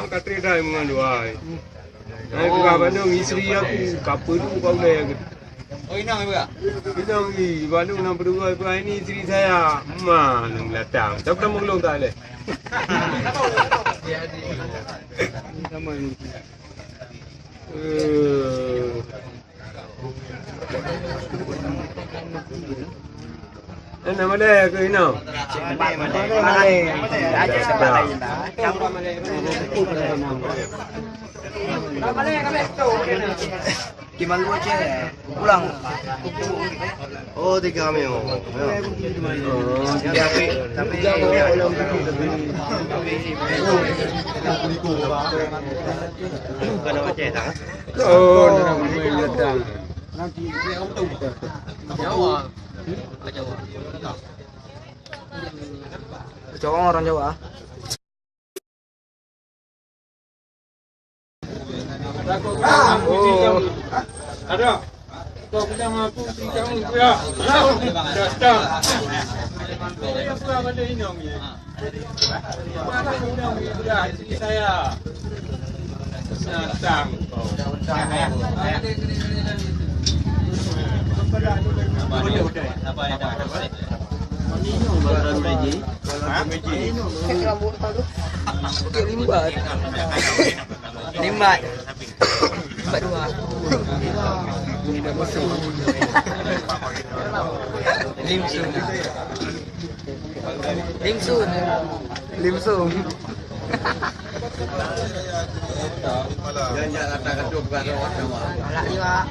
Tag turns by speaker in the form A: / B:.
A: Katri dah mengandung. Kalau mana isteri aku kapal tu kau leh.
B: Oh inang juga.
A: Inang ni, baru nak berdua apa ini isteri saya. Nung latang. Tak pernah mengelung tak leh. Nama dia ke ini?
B: Gimana lu aja pulang.
C: Oh, 3 kami. Oh.
B: Tapi
C: Bukan nama cek tak?
A: Oh, nama latang.
B: Jawa. Jawa orang Jawa.
A: Oh, ada. Kau bilang aku kamu ya. Datang. Aku ada inang ni. Mana inang ni sudah isteri saya. Datang. Apa ada?
C: Baran meji.
B: Limbat. Limbat. Limbat 2. Limsun. Limsun. Limsun.
C: Jangan katakan tu bukan orang Jawa.
B: Alah ni, Pak.